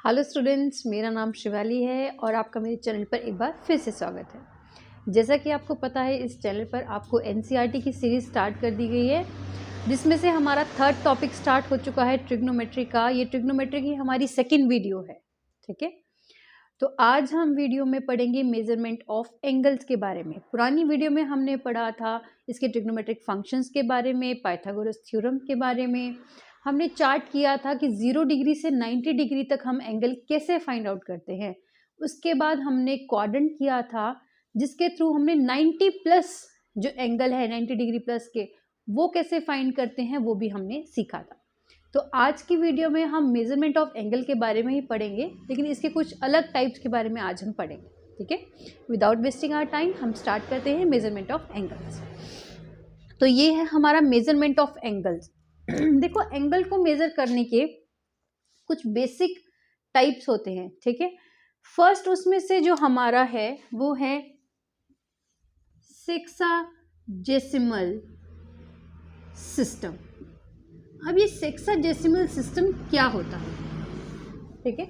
Hello students, मेरा नाम शिवाली है और आपका मेरे चैनल पर एक बार फिर से स्वागत है। जैसा कि आपको पता है, इस चैनल पर आपको एनसीईआरटी की सीरीज़ स्टार्ट कर दी गई है, जिसमें से हमारा थर्ड टॉपिक स्टार्ट हो चुका है ट्रिग्नोमेट्री का। ये ट्रिग्नोमेट्री की हमारी सेकंड वीडियो है, ठीक है। तो आज हम वीडियो में पढ़ेंगे मेजरमेंट ऑफ एंगल्स के बारे में। पुरानी वीडियो में हमने पढ़ा था इसके ट्रिग्नोमेट्रिक फंक्शंस के बारे में, पाइथागोरस थ्योरम के बारे में। हमने चार्ट किया था कि 0 डिग्री से 90 डिग्री तक हम एंगल कैसे फाइंड आउट करते हैं। उसके बाद हमने क्वाड्रेंट किया था, जिसके थ्रू हमने 90 प्लस जो एंगल है 90 डिग्री प्लस के, वो कैसे फाइंड करते हैं वो भी हमने सीखा था। तो आज की वीडियो में हम मेजरमेंट ऑफ एंगल के बारे में ही पढ़ेंगे, लेकिन इसके कुछ अलग टाइप्स के बारे में आज हम पढ़ेंगे, ठीक है। विदाउट वेस्टिंग आवर टाइम हम स्टार्ट करते हैं मेजरमेंट ऑफ एंगल्स। तो ये है हमारा मेजरमेंट ऑफ एंगल्स। देखो, एंगल को मेजर करने के कुछ बेसिक टाइप्स होते हैं, ठीक है। फर्स्ट उसमें से जो हमारा है वो है सेक्साजेसिमल सिस्टम। अब ये सेक्साजेसिमल सिस्टम क्या होता है, ठीक है।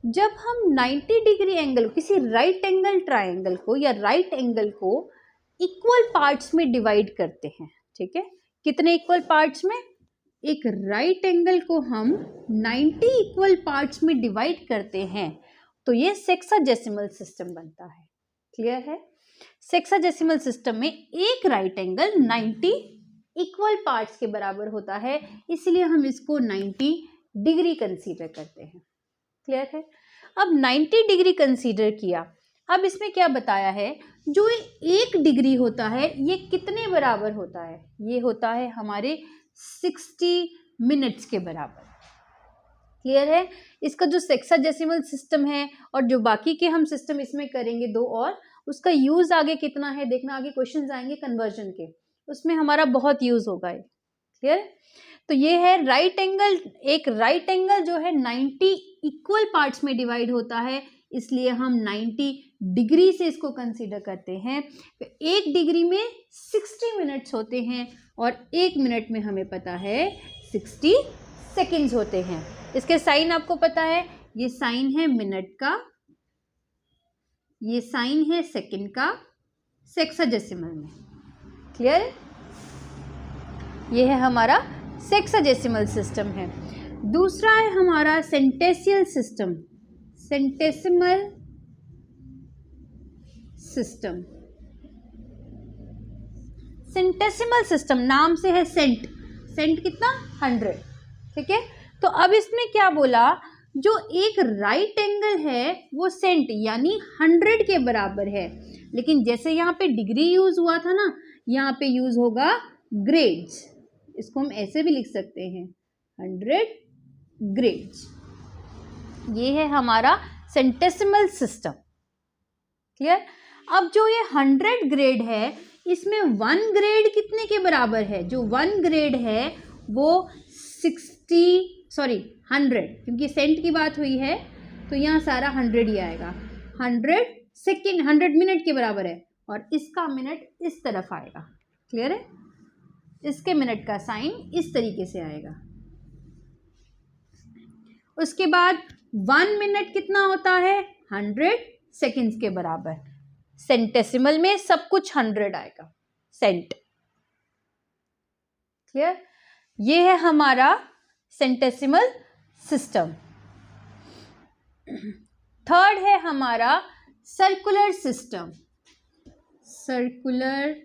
जब हम 90 डिग्री एंगल, किसी राइट एंगल ट्रायंगल को या राइट एंगल को इक्वल पार्ट्स में डिवाइड करते हैं, ठीक है। कितने इक्वल पार्ट्स में? एक राइट एंगल को हम 90 इक्वल पार्ट्स में डिवाइड करते हैं तो ये सेक्साजेसिमल सिस्टम बनता है। क्लियर है? सेक्साजेसिमल सिस्टम में एक राइट एंगल 90 इक्वल पार्ट्स के बराबर होता है, इसलिए हम इसको 90 डिग्री कंसीडर करते हैं। क्लियर है? अब 90 डिग्री कंसीडर किया। अब इसमें क्या बताया है, जो 1 डिग्री होता है ये कितने बराबर होता है? ये होता है हमारे 60 मिनट्स के बराबर। क्लियर है? इसका जो सेक्साजेसिमल सिस्टम है और जो बाकी के हम सिस्टम इसमें करेंगे दो, और उसका यूज आगे कितना है देखना, आगे क्वेश्चंस आएंगे कन्वर्जन के, उसमें हमारा बहुत यूज होगा। क्लियर? तो ये है राइट एंगल। एक राइट एंगल जो है 90 इक्वल पार्ट्स में डिवाइड होता है, इसलिए हम 90 डिग्री से इसको कंसीडर करते हैं। तो 1 डिग्री में 60 मिनट्स होते हैं और 1 मिनट में हमें पता है 60 सेकेंड्स होते हैं। इसके साइन आपको पता है, ये साइन है मिनट का, ये साइन है सेकेंड का सेक्साजेसिमल में। क्लियर? ये है हमारा सेक्साजेसिमल सिस्टम है। दूसरा है हमारा सेंटेसियल system, centesimal system. Centesimal system नाम से है सेंट, सेंट कितना? 100, ठीक है। तो अब इसमें क्या बोला, जो एक राइट एंगल है वो सेंट यानी 100 के बराबर है, लेकिन जैसे यहाँ पे डिग्री यूज हुआ था ना, यहाँ पे यूज होगा ग्रेड्स। इसको हम ऐसे भी लिख सकते हैं 100 ग्रेड्स। ये है हमारा सेंटेसिमल सिस्टम। क्लियर? अब जो ये 100 ग्रेड है, इसमें 1 ग्रेड कितने के बराबर है? जो 1 ग्रेड है वो 100, क्योंकि सेंट की बात हुई है तो यहाँ सारा 100 ही आएगा। 100 सेकेंड, 100 मिनट के बराबर है, और इसका मिनट इस तरफ आएगा। क्लियर है? इसके मिनट का साइन इस तरीके से आएगा। उसके बाद 1 मिनट कितना होता है? 100 सेकेंड्स के बराबर। सेंटेसिमल में सब कुछ 100 आएगा, सेंट। क्लियर? ये है हमारा सेंटेसिमल सिस्टम। थर्ड है हमारा circular system. Circular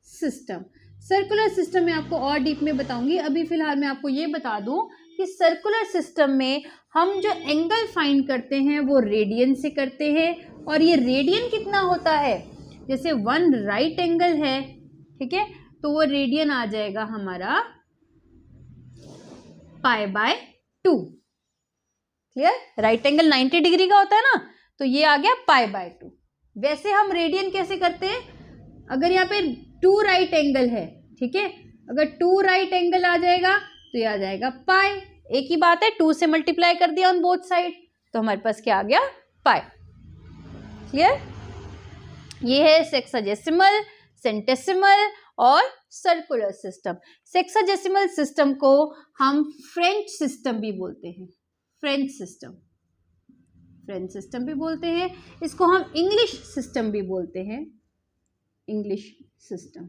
system, circular system में आपको और डीप में बताऊंगी। अभी फिलहाल मैं आपको ये बता दूं कि सर्कुलर सिस्टम में हम जो एंगल फाइंड करते हैं वो रेडियन से करते हैं, और ये रेडियन कितना होता है? जैसे 1 राइट एंगल है, ठीक है, तो वो रेडियन आ जाएगा हमारा π/2। क्लियर? राइट एंगल 90 डिग्री का होता है ना, तो ये आ गया π/2। वैसे हम रेडियन कैसे करते हैं? अगर यहाँ पे 2 राइट एंगल है, ठीक है, अगर 2 राइट एंगल आ जाएगा तो ये आ जाएगा पाई। एक ही बात है, 2 से मल्टीप्लाई कर दिया ऑन बोथ साइड, तो हमारे पास क्या आ गया? पाई। क्लियर? ये है सेक्साजेसिमल, सेंटेसिमल और सर्कुलर सिस्टम। सेक्साजेसिमल सिस्टम को हम फ्रेंच सिस्टम भी बोलते हैं, फ्रेंच सिस्टम। फ्रेंच सिस्टम भी बोलते हैं, इसको हम इंग्लिश सिस्टम भी बोलते हैं, इंग्लिश सिस्टम।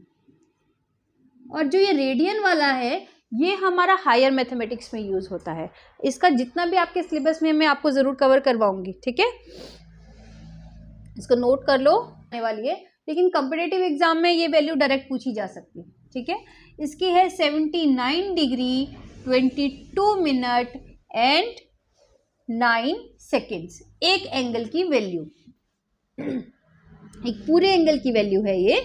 और जो ये रेडियन वाला है ये हमारा हायर मैथमेटिक्स में यूज होता है। इसका जितना भी आपके सिलेबस में मैं आपको जरूर कवर करवाऊंगी, ठीक है, इसको नोट कर लो, आने वाली है, लेकिन कॉम्पिटिटिव एग्जाम में ये वैल्यू डायरेक्ट पूछी जा सकती है, ठीक है। इसकी है 79 डिग्री 22 मिनट एंड 9 सेकेंड्स, एक एंगल की वैल्यू, एक पूरे एंगल की वैल्यू है ये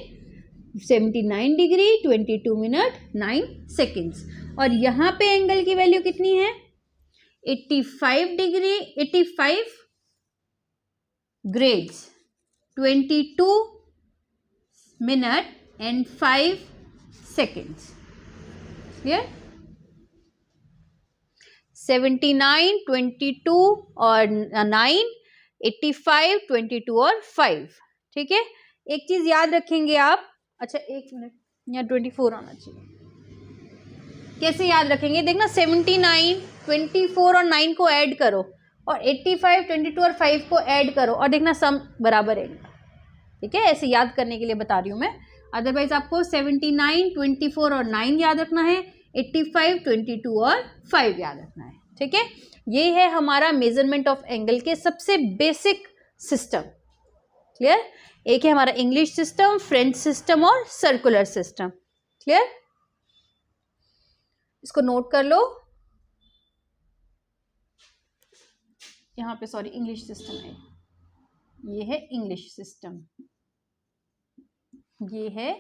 79 डिग्री 22 मिनट 9 सेकेंड्स। और यहाँ पे एंगल की वैल्यू कितनी है 85 degree 85 grades 22 minute and 5 seconds. Clear? 79, 22 और 9, 85, 22 और 5, ठीक है। एक चीज याद रखेंगे आप, अच्छा एक मिनट, यहाँ 24 आना चाहिए। कैसे याद रखेंगे, देखना 79, 24 और 9 को ऐड करो और 85, 22 और 5 को ऐड करो और देखना सम बराबर है, ठीक है। ऐसे याद करने के लिए बता रही हूँ मैं, अदरवाइज आपको 79, 24 और 9 याद रखना है, 85, 22 और 5 याद रखना है, ठीक है। ये है हमारा मेजरमेंट ऑफ एंगल के सबसे बेसिक सिस्टम। क्लियर? एक है हमारा इंग्लिश सिस्टम, फ्रेंच सिस्टम और सर्कुलर सिस्टम। क्लियर? इसको नोट कर लो, यहाँ पे सॉरी इंग्लिश सिस्टम है, ये है इंग्लिश सिस्टम, ये है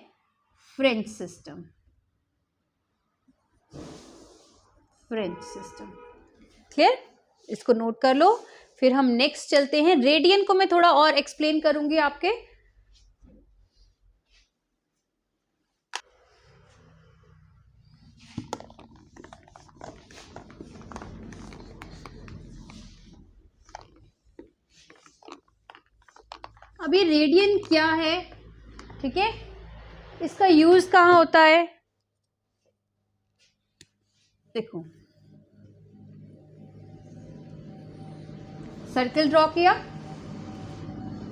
French system, French system. Clear? इसको नोट कर लो। फिर हम नेक्स्ट चलते हैं, रेडियन को मैं थोड़ा और एक्सप्लेन करूंगी आपके। अभी रेडियन क्या है, ठीक है, इसका यूज कहाँ होता है, देखो सर्कल ड्रॉ किया,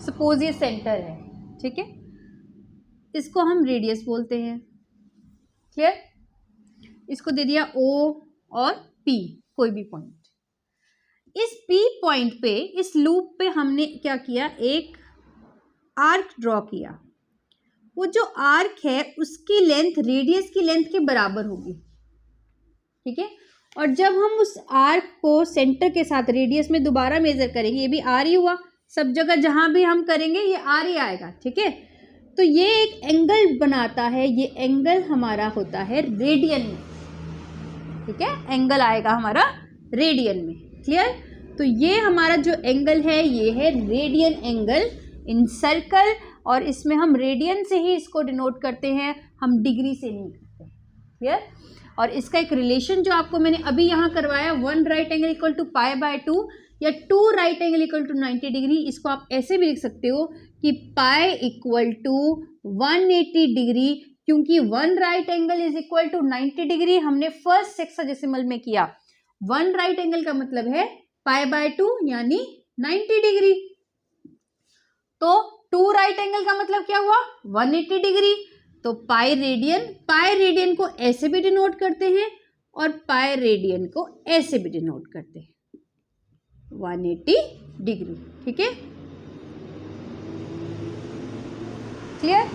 सपोज ये सेंटर है, ठीक है, इसको हम रेडियस बोलते हैं। क्लियर? इसको दे दिया O और P, कोई भी पॉइंट। इस P पॉइंट पे, इस लूप पे हमने क्या किया, एक आर्क ड्रॉ किया। वो जो आर्क है उसकी लेंथ रेडियस की लेंथ के बराबर होगी, ठीक है। और जब हम उस आर्क को सेंटर के साथ रेडियस में दोबारा मेजर करेंगे, ये भी आर ही हुआ, सब जगह जहां भी हम करेंगे ये आर ही आएगा, ठीक है। तो ये एक एंगल बनाता है, ये एंगल हमारा होता है रेडियन में, ठीक है, एंगल आएगा हमारा रेडियन में। क्लियर? तो ये हमारा जो एंगल है ये है रेडियन एंगल इन सर्कल, और इसमें हम रेडियन से ही इसको डिनोट करते हैं, हम डिग्री से नहीं करते। क्लियर? और इसका एक रिलेशन जो आपको मैंने अभी यहाँ करवाया, 1 राइट एंगल इक्वल टू π/2 या 2 right angle equal to 90 degree, इसको आप ऐसे भी लिख सकते हो कि पाई इक्वल टू 180 डिग्री, क्योंकि 1 right angle is equal to 90 degree हमने फर्स्ट हेक्साडेसिमल में किया। 1 राइट एंगल का मतलब है π/2 यानी 90 डिग्री। तो 2 राइट एंगल का मतलब क्या हुआ, 180 डिग्री। तो पाई रेडियन को ऐसे भी डिनोट करते हैं और पाई रेडियन को ऐसे भी डिनोट करते हैं, 180 डिग्री, ठीक है। क्लियर?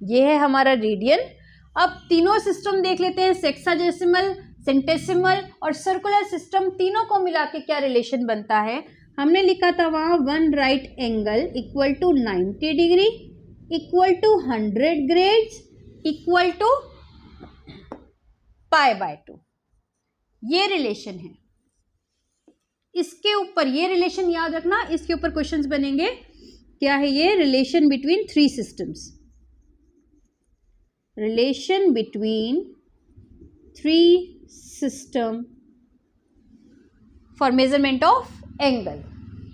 ये है हमारा रेडियन। अब तीनों सिस्टम देख लेते हैं, सेक्साडेसिमल, सेंटेसिमल और सर्कुलर सिस्टम, तीनों को मिला के क्या रिलेशन बनता है। हमने लिखा था वहां 1 right angle equal to 90 degree equal to 100 grades equal to π/2, ये रिलेशन है। इसके ऊपर ये रिलेशन याद रखना, इसके ऊपर क्वेश्चंस बनेंगे। क्या है ये? Relation between 3 systems, relation between 3 system for measurement of angle,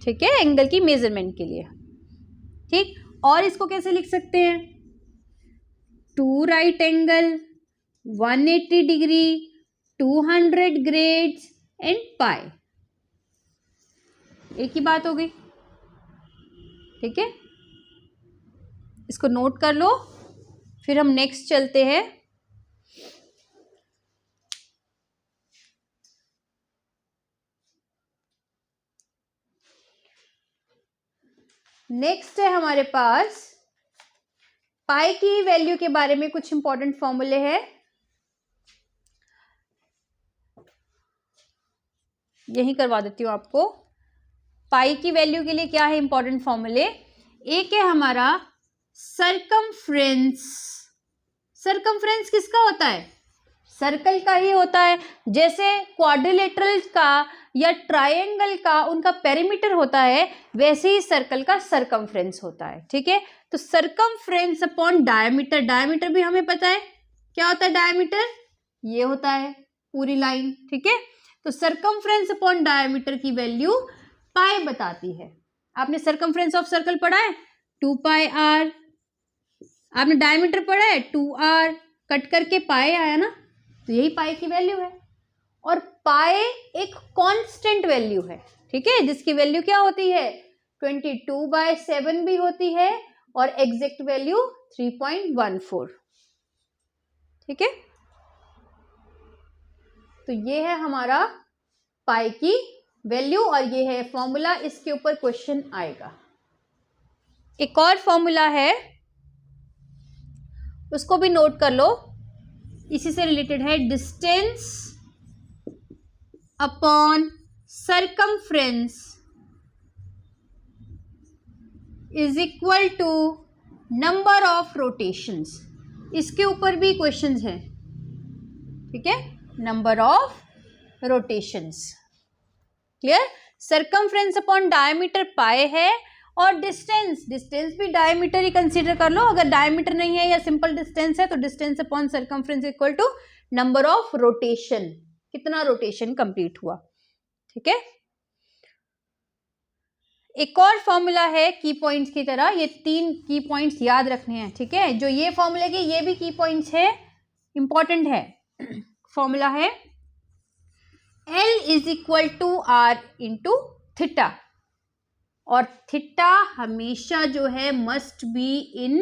ठीक है, एंगल की मेजरमेंट के लिए, ठीक। और इसको कैसे लिख सकते हैं, 2 right angle 180 degree 200 grades and pi, एक ही बात हो गई, ठीक है, इसको नोट कर लो। फिर हम नेक्स्ट चलते हैं। नेक्स्ट है हमारे पास पाई की वैल्यू के बारे में कुछ इंपॉर्टेंट फॉर्मूले हैं। यही करवा देती हूँ आपको। पाई की वैल्यू के लिए क्या है इंपॉर्टेंट फॉर्मूले? एक है हमारा सरकमफ्रेंस। सरकमफ्रेंस किसका होता है? सर्कल का ही होता है। जैसे क्वाड्रिलेटरल का या ट्रायंगल का उनका पेरीमीटर होता है, वैसे ही सर्कल का सरकमफ्रेंस होता है, ठीक है। तो सरकमफ्रेंस अपॉन डायमीटर, डायमीटर भी हमें पता है क्या होता है, डायमीटर ये होता है पूरी लाइन, ठीक है। तो सरकमफ्रेंस अपॉन डायमीटर की वैल्यू पाई बताती है। आपने सरकमफ्रेंस ऑफ सर्कल पढ़ा है 2 पाई आर, आपने डायमीटर पढ़ा है 2r, कट करके पाई आया ना, तो यही पाई की वैल्यू है। और पाई एक कांस्टेंट वैल्यू है, ठीक है, जिसकी वैल्यू क्या होती है 22/7 भी होती है और एग्जैक्ट वैल्यू 3.14, ठीक है। तो ये है हमारा पाई की वैल्यू और ये है फॉर्मूला, इसके ऊपर क्वेश्चन आएगा। एक और फॉर्मूला है, उसको भी नोट कर लो, इसी से रिलेटेड है। Distance upon circumference is equal to number of rotations. इसके ऊपर भी क्वेश्चंस हैं, ठीक है, number of rotations. Clear? Circumference upon diameter pi है और डिस्टेंस, डिस्टेंस भी डायमीटर ही कंसीडर कर लो। अगर डायमीटर नहीं है या सिंपल डिस्टेंस है तो distance upon circumference equal to number of rotation, कितना रोटेशन कंप्लीट हुआ, ठीक है। एक और फॉर्मूला है की पॉइंट्स की तरह, ये 3 की पॉइंट्स याद रखने हैं, ठीक है। जो ये फॉर्मूले के ये भी की पॉइंट्स है, इंपॉर्टेंट है। फॉर्मूला है L is equal to r into theta, और थीटा हमेशा जो है मस्ट बी इन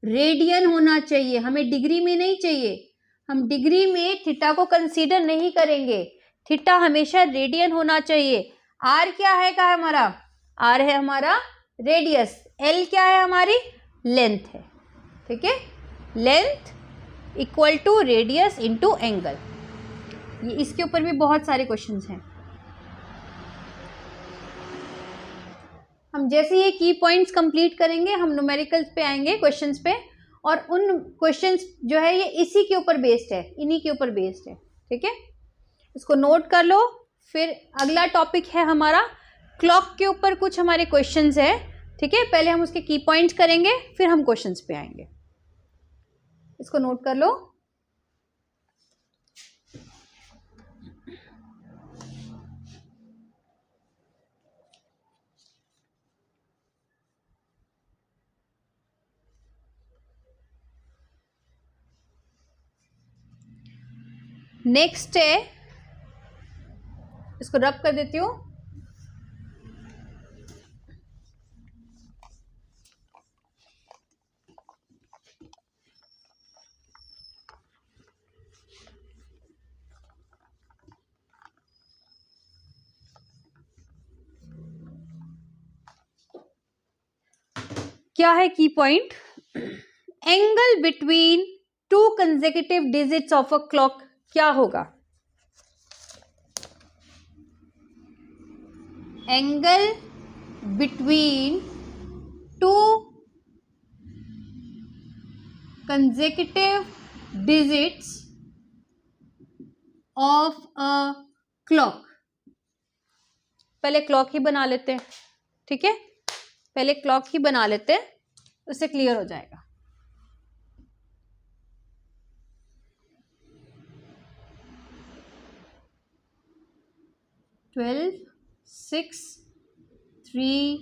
रेडियन होना चाहिए, हमें डिग्री में नहीं चाहिए। हम डिग्री में थीटा को कंसीडर नहीं करेंगे, थीटा हमेशा रेडियन होना चाहिए। आर क्या है का हमारा? आर है हमारा रेडियस, एल क्या है हमारी? लेंथ है, ठीक है। Length equal to radius into angle. ये इसके ऊपर भी बहुत सारे क्वेश्चंस हैं। हम जैसे ये की पॉइंट्स कंप्लीट करेंगे हम न्यूमेरिकल्स पे आएंगे, क्वेश्चंस पे, और उन क्वेश्चंस जो है ये इसी के ऊपर बेस्ड है, इन्हीं के ऊपर बेस्ड है, ठीक है। इसको नोट कर लो। फिर अगला टॉपिक है हमारा क्लॉक के ऊपर कुछ हमारे क्वेश्चंस है, ठीक है। पहले हम उसके की पॉइंट्स करेंगे फिर हम क्वेश्चंस पे आएंगे। इसको नोट कर लो। नेक्स्ट है, इसको रब कर देती हूँ। क्या है की point? Angle between 2 consecutive digits of a clock क्या होगा? Angle between 2 consecutive digits of a clock. पहले क्लॉक ही बना लेते हैं, ठीक है, पहले क्लॉक ही बना लेते हैं, उससे क्लियर हो जाएगा। ट्वेल्व 6 3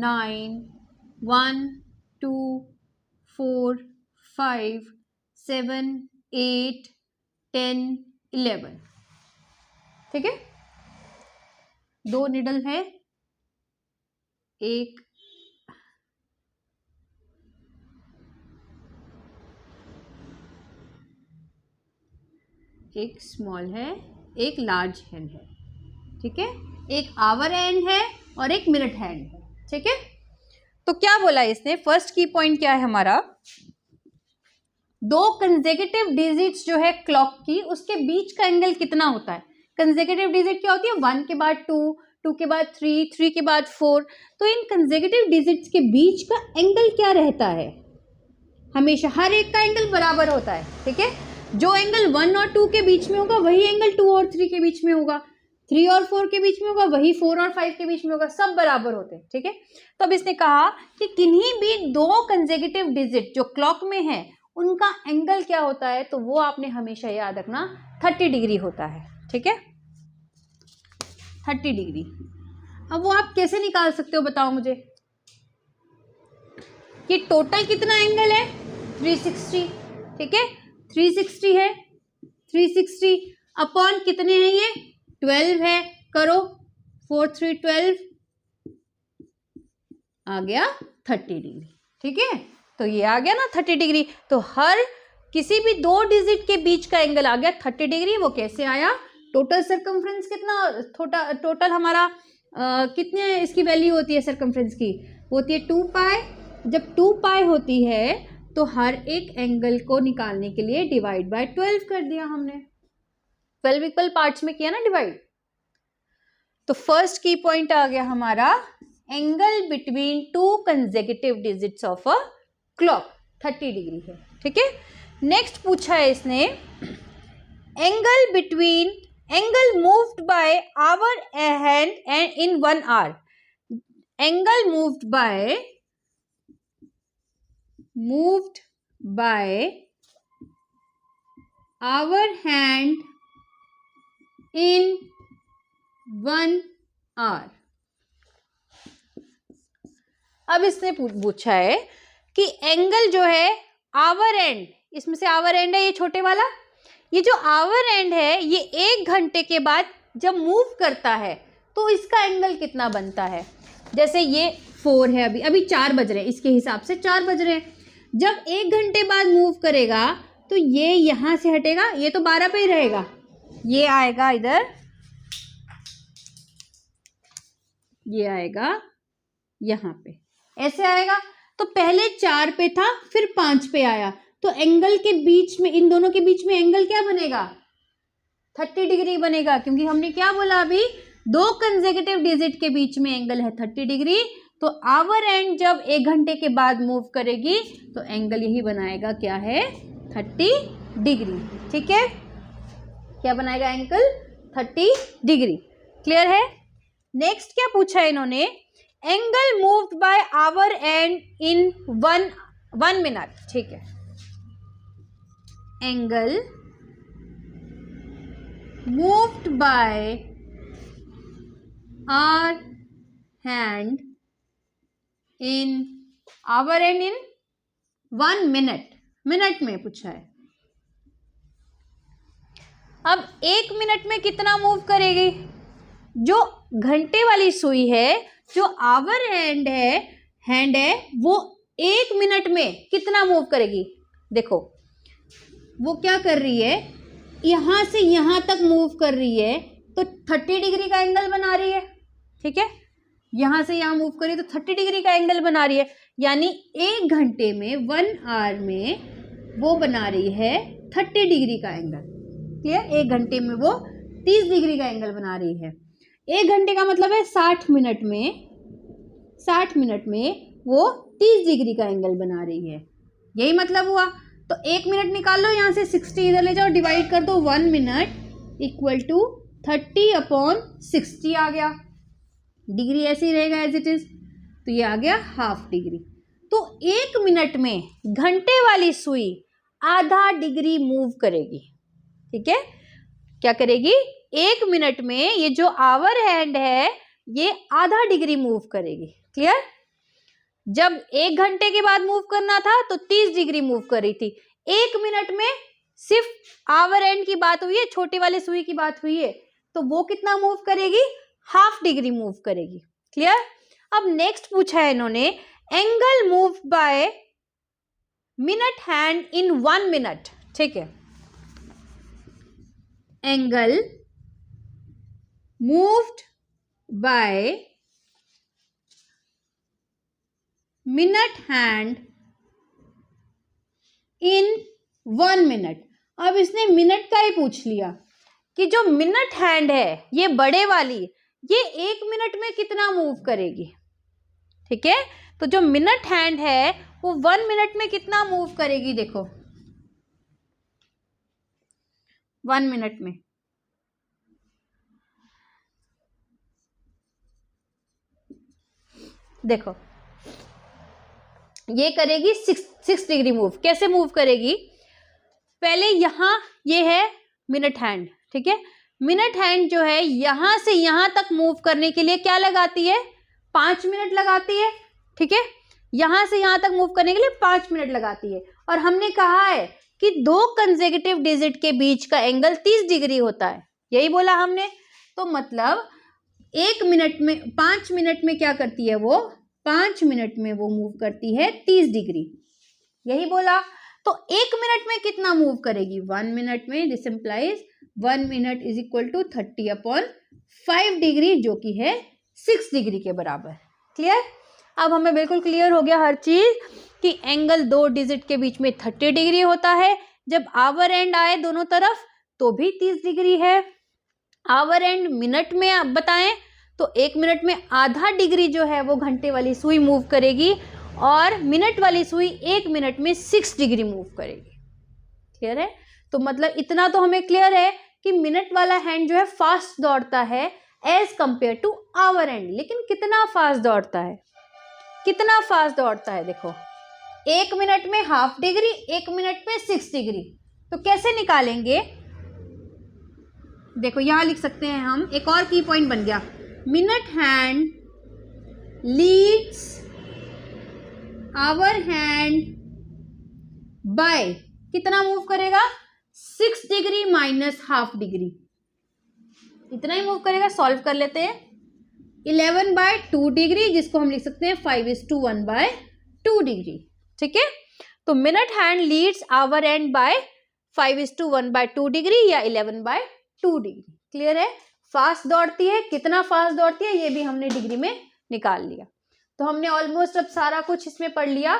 9 1 2 4 5 7 8 10 11, ठीक है। 2 निडल है, एक स्मॉल है, एक लार्ज हैंड है, ठीक है। एक आवर हैंड है और एक मिनट हैंड है, ठीक है। तो क्या बोला इसने, फर्स्ट की पॉइंट क्या है हमारा, दो कंसेक्यूटिव डिजिट्स जो है क्लॉक की, उसके बीच का एंगल कितना होता है। कंसेक्यूटिव डिजिट क्या होती है, 1 के बाद 2, 2 के बाद 3, 3 के बाद 4। तो इन कंसेक्यूटिव डिजिट्स के बीच का एंगल क्या रहता है, हमेशा हर एक का एंगल बराबर होता है, ठीक है। जो एंगल 1 और 2 के बीच में होगा वही एंगल 2 और 3 के बीच में होगा, 3 और 4 के बीच में होगा वही 4 और 5 के बीच में होगा, सब बराबर होते हैं, ठीक है। तो अब इसने कहा कि किन्हीं भी दो कंसेक्यूटिव डिजिट जो क्लॉक में है उनका एंगल क्या होता है, तो वो आपने हमेशा याद रखना 30 डिग्री होता है, ठीक है, 30 डिग्री। अब वो आप कैसे निकाल सकते हो बताओ मुझे, कि टोटल कितना एंगल है 360, ठीक है, 360 है, 360 अपॉन कितने हैं ये 12 है, करो 4 3 12 आ गया 30 डिग्री, ठीक है। तो ये आ गया ना 30 डिग्री। तो हर किसी भी दो डिजिट के बीच का एंगल आ गया 30 डिग्री। वो कैसे आया, टोटल सरकमफ्रेंस कितना, टोटल हमारा कितने इसकी वैल्यू होती है सरकमफ्रेंस की, होती है 2 पाई। जब 2 पाई होती है तो हर एक एंगल को निकालने के लिए डिवाइड बाय 12 कर दिया हमने, 12 इक्वल पार्ट्स में किया ना डिवाइड। तो फर्स्ट की पॉइंट आ गया हमारा, angle between two consecutive digits of a clock 30 degree है, ठीक है। नेक्स्ट पूछा है इसने, angle between, angle moved by hour hand and in 1 hour, angle moved by hour hand in 1 hour. अब इसने पूछा है कि एंगल जो है आवर एंड, इसमें से आवर एंड है ये छोटे वाला, ये जो आवर एंड है ये 1 घंटे के बाद जब मूव करता है तो इसका एंगल कितना बनता है। जैसे ये 4 है, अभी 4 बज रहे हैं, इसके हिसाब से 4 बज रहे हैं। जब 1 घंटे बाद मूव करेगा तो ये यहां से हटेगा, ये तो 12 पे ही रहेगा, ये आएगा इधर, ये आएगा यहां पे, ऐसे आएगा। तो पहले 4 पे था फिर 5 पे आया, तो एंगल के बीच में, इन दोनों के बीच में एंगल क्या बनेगा 30 डिग्री बनेगा, क्योंकि हमने क्या बोला अभी, दो कंसेक्यूटिव डिजिट के बीच में एंगल है 30 डिग्री। तो आवर एंड जब 1 घंटे के बाद मूव करेगी तो एंगल यही बनाएगा, क्या है 30 डिग्री, ठीक है। क्या बनाएगा एंगल 30 डिग्री, क्लियर है। नेक्स्ट क्या पूछा है इन्होंने, angle moved by hour and in 1 minute, ठीक है, angle moved by hour hand in hour and in 1 minute, minute में पूछा है। अब 1 मिनट में कितना मूव करेगी, जो घंटे वाली सुई है, जो आवर हैंड है वो 1 मिनट में कितना मूव करेगी। देखो वो क्या कर रही है, यहां से यहां तक मूव कर रही है तो 30 डिग्री का एंगल बना रही है, ठीक है। यहां से यहां मूव करी तो 30 डिग्री का एंगल बना रही है, यानी 1 घंटे में 1 आवर में वो बना रही है 30 डिग्री का एंगल, क्लियर। 1 घंटे में वो 30 डिग्री का एंगल बना रही है। 1 घंटे का मतलब है 60 मिनट में वो 30 डिग्री का एंगल बना रही है, यही मतलब हुआ। तो 1 मिनट निकाल लो, यहाँ से 60 इधर ले जाओ, डिवाइड कर दो, 1 मिनट इक्वल टू 30/60 आ गया, डिग्री ऐसे ही रहेगा एज इट इज, तो ये आ गया हाफ डिग्री। तो 1 मिनट में घंटे वाली सुई आधा डिग्री मूव करेगी, ठीक है। क्या करेगी, 1 मिनट में ये जो आवर हैंड है ये आधा डिग्री मूव करेगी, क्लियर। जब 1 घंटे के बाद मूव करना था तो 30 डिग्री मूव कर रही थी, 1 मिनट में सिर्फ आवर एंड की बात हुई है, छोटी वाले सुई की बात हुई है, तो वो कितना मूव करेगी, हाफ डिग्री मूव करेगी, क्लियर। अब नेक्स्ट पूछा है इन्होंने, angle move by minute hand in 1 minute, ठीक है, angle moved by minute hand in 1 minute. अब इसने मिनट का ही पूछ लिया कि जो मिनट हैंड है ये बड़े वाली, ये 1 मिनट में कितना मूव करेगी, ठीक है। तो जो मिनट हैंड है वो 1 मिनट में कितना मूव करेगी, देखो 1 मिनट में, देखो ये करेगी 6 डिग्री मूव। कैसे मूव करेगी, पहले यहां ये है मिनट हैंड, ठीक है, मिनट हैंड जो है यहां से यहां तक मूव करने के लिए क्या लगाती है, 5 मिनट लगाती है, ठीक है, यहां से यहां तक मूव करने के लिए 5 मिनट लगाती है। और हमने कहा है कि 2 कंसेक्यूटिव डिजिट के बीच का एंगल 30 डिग्री होता है, यही बोला हमने। तो मतलब 1 मिनट में 5 मिनट में क्या करती है वो, 5 मिनट में वो मूव करती है 30 डिग्री, यही बोला। तो 1 मिनट में कितना मूव करेगी, 1 मिनट में, this implies 1 minute is equal to 30/5 degree, जो कि है 6 डिग्री के बराबर। क्लियर, अब हमें बिल्कुल क्लियर हो गया हर चीज कि एंगल 2 डिजिट के बीच में 30 डिग्री होता है, जब आवर एंड आए दोनों तरफ तो भी 30 डिग्री है। आवर एंड मिनट में आप बताएं तो 1 मिनट में आधा डिग्री जो है वो घंटे वाली सुई मूव करेगी, और मिनट वाली सुई 1 मिनट में 6 डिग्री मूव करेगी। क्लियर है, तो मतलब इतना तो हमें क्लियर है कि मिनट वाला हैंड जो है फास्ट दौड़ता है as compare to hour hand. लेकिन कितना फास्ट दौड़ता है, कितना फास्ट दौड़ता है, देखो 1 मिनट में हाफ डिग्री, 1 मिनट में 6 डिग्री। तो कैसे निकालेंगे, देखो यहां लिख सकते हैं हम, एक और की पॉइंट बन गया, minute hand leads hour hand by, कितना मूव करेगा, 6 डिग्री माइनस हाफ डिग्री, इतना ही मूव करेगा। सॉल्व कर लेते हैं, 11/2 डिग्री, जिसको हम लिख सकते हैं 5:1/2 डिग्री, ठीक है। तो minute hand leads hour hand by 5:1/2 degree या 11/2 डिग्री। क्लियर है, फास्ट दौड़ती है, कितना फास्ट दौड़ती है ये भी हमने डिग्री में निकाल लिया। तो हमने ऑलमोस्ट अब सारा कुछ इसमें पढ़ लिया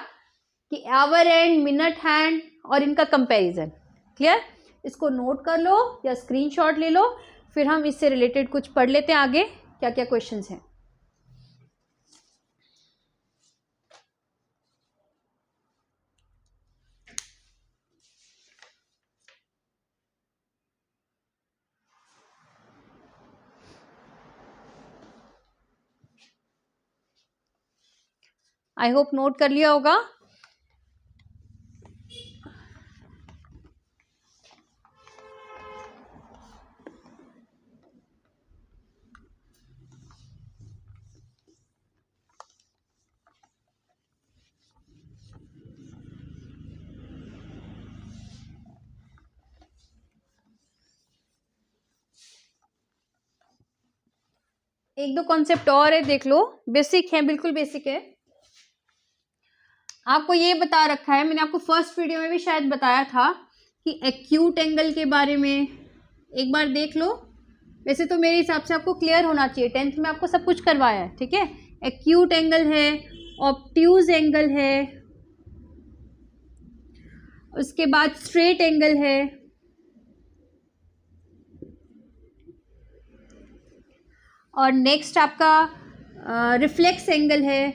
कि आवर हैंड, मिनट हैंड और इनका कंपैरिजन। क्लियर, इसको नोट कर लो या स्क्रीनशॉट ले लो, फिर हम इससे रिलेटेड कुछ पढ़ लेते हैं आगे क्या क्या क्वेश्चंस हैं। आई होप नोट कर लिया होगा। एक दो कॉन्सेप्ट और है, देख लो, बेसिक है, बिल्कुल बेसिक है। आपको ये बता रखा है, मैंने आपको फर्स्ट वीडियो में भी शायद बताया था कि एक्यूट एंगल के बारे में एक बार देख लो। वैसे तो मेरे हिसाब से आपको क्लियर होना चाहिए, 10th में आपको सब कुछ करवाया है, ठीक है। एक्यूट एंगल है, ऑब्ट्यूज एंगल है, उसके बाद स्ट्रेट एंगल है, और नेक्स्ट आपका रिफ्लेक्स एंगल है,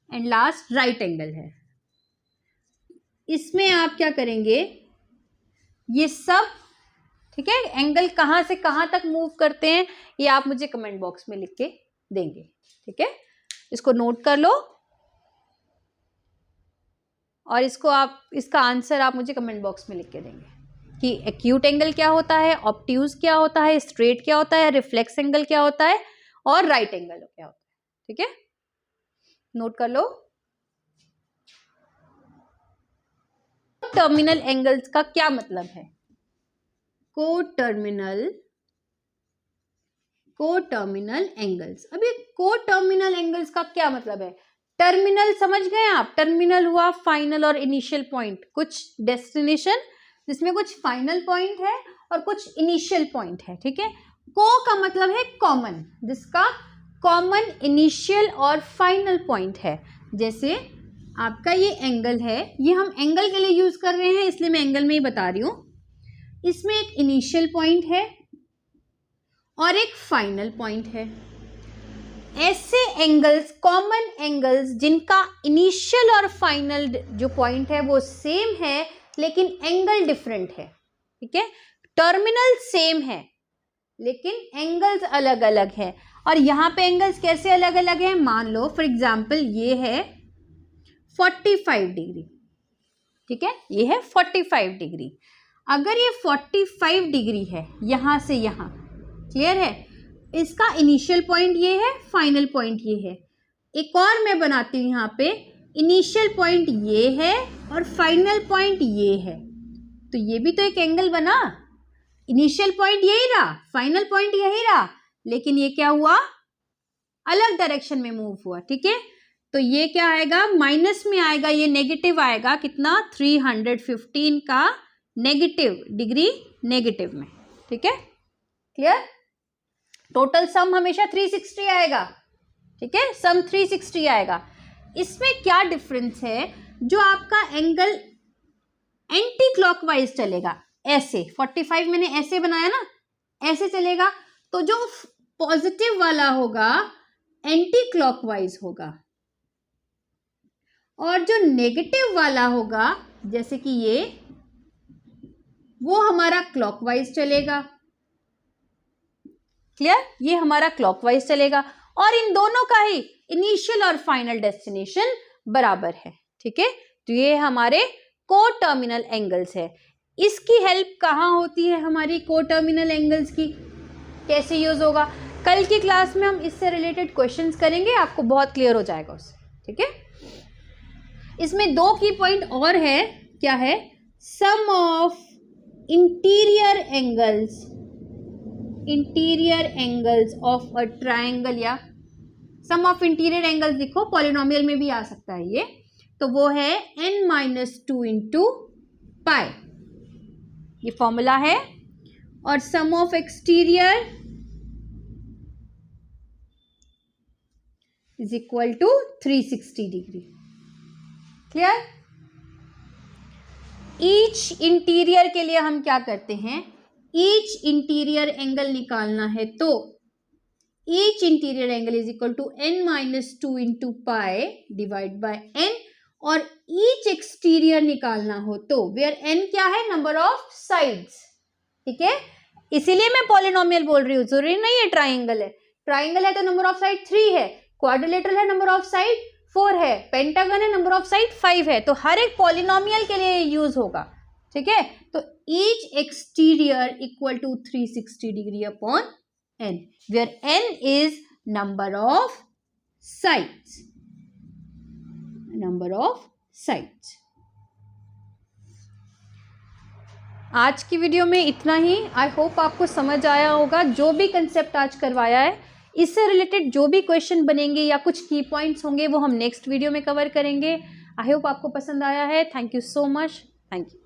एंड लास्ट राइट एंगल है। इसमें आप क्या करेंगे, ये सब, ठीक है, एंगल कहाँ से कहाँ तक मूव करते हैं ये आप मुझे कमेंट बॉक्स में लिख के देंगे, ठीक है। इसको नोट कर लो और इसको आप, इसका आंसर आप मुझे कमेंट बॉक्स में लिख के देंगे कि एक्यूट एंगल क्या होता है, ऑब्ट्यूज क्या होता है, स्ट्रेट क्या होता है, रिफ्लेक्स एंगल क्या होता है, और राइट एंगल क्या होता है, ठीक है। नोट कर लो। टर्मिनल एंगल्स का क्या मतलब है, को टर्मिनल कोटर्मिनल एंगल्स। अब ये कोटर्मिनल एंगल्स का क्या मतलब है? टर्मिनल समझ गए आप? टर्मिनल हुआ फाइनल और इनिशियल पॉइंट, कुछ डेस्टिनेशन जिसमें कुछ फाइनल पॉइंट है और कुछ इनिशियल पॉइंट है, ठीक है। को का मतलब है कॉमन, जिसका कॉमन इनिशियल और फाइनल पॉइंट है। जैसे आपका ये एंगल है, ये हम एंगल के लिए यूज कर रहे हैं इसलिए मैं एंगल में ही बता रही हूं। इसमें एक इनिशियल पॉइंट है और एक फाइनल पॉइंट है। ऐसे एंगल्स, कॉमन एंगल्स जिनका इनिशियल और फाइनल जो पॉइंट है वो सेम है लेकिन एंगल डिफरेंट है, ठीक है। टर्मिनल सेम है लेकिन एंगल्स अलग अलग है। और यहाँ पे एंगल्स कैसे अलग अलग हैं? मान लो फॉर एग्जाम्पल ये है 45 डिग्री, ठीक है, ये है 45 डिग्री। अगर ये 45 डिग्री है यहाँ से यहाँ, क्लियर है, इसका इनिशियल पॉइंट ये है, फाइनल पॉइंट ये है। एक और मैं बनाती हूँ यहाँ पे, इनिशियल पॉइंट ये है और फाइनल पॉइंट ये है, तो ये भी तो एक एंगल बना। इनिशियल पॉइंट यही रहा, फाइनल पॉइंट यही रहा, लेकिन ये क्या हुआ? अलग डायरेक्शन में मूव हुआ, ठीक है। तो ये क्या आएगा? माइनस में आएगा, ये नेगेटिव आएगा। कितना? 315 का नेगेटिव डिग्री, नेगेटिव में, ठीक है, क्लियर। टोटल सम हमेशा 360 आएगा, ठीक है, सम 360 आएगा। इसमें क्या डिफरेंस है? जो आपका एंगल एंटी क्लॉकवाइज चलेगा, ऐसे 45 मैंने ऐसे बनाया ना, ऐसे चलेगा, तो जो पॉजिटिव वाला होगा एंटी क्लॉकवाइज होगा और जो नेगेटिव वाला होगा जैसे कि ये, वो हमारा क्लॉकवाइज चलेगा, क्लियर, ये हमारा क्लॉकवाइज चलेगा। और इन दोनों का ही इनिशियल और फाइनल डेस्टिनेशन बराबर है, ठीक है। तो ये हमारे कोटर्मिनल एंगल्स है। इसकी हेल्प कहाँ होती है हमारी कोटर्मिनल एंगल्स की? कैसे यूज होगा? कल की क्लास में हम इससे रिलेटेड क्वेश्चंस करेंगे, आपको बहुत क्लियर हो जाएगा उससे, ठीक है। इसमें दो की पॉइंट और है, क्या है? Sum of interior angles of a triangle, या सम ऑफ इंटीरियर एंगल्स लिखो, पॉलिनोमियल में भी आ सकता है ये, तो वो है n-2 इंटू पाई, ये फॉर्मूला है। और sum of exterior is equal to 360 degree, clear. Each interior के लिए हम क्या करते हैं? ईच इंटीरियर एंगल निकालना है तो each interior angle is equal to n-2 into pi divide by n। और ईच एक्सटीरियर निकालना हो तो वेयर n क्या है? नंबर ऑफ साइड्स, ठीक है। इसीलिए मैं पॉलिनोमियल बोल रही हूँ, जरूरी नहीं है ट्राइंगल है। ट्राइंगल है तो नंबर ऑफ साइड 3 है, क्वाड्रिलेटरल है नंबर ऑफ साइड 4 है, पेंटागन है नंबर ऑफ साइड 5 है। तो हर एक पॉलिनोमियल के लिए यूज होगा, ठीक है। तो each exterior equal to 360 degree upon n, where n is number of sides, number of sides. आज की वीडियो में इतना ही। आई होप आपको समझ आया होगा। जो भी कंसेप्ट आज करवाया है, इससे रिलेटेड जो भी क्वेश्चन बनेंगे या कुछ की पॉइंट्स होंगे वो हम नेक्स्ट वीडियो में कवर करेंगे। आई होप आपको पसंद आया है। Thank you so much. Thank you.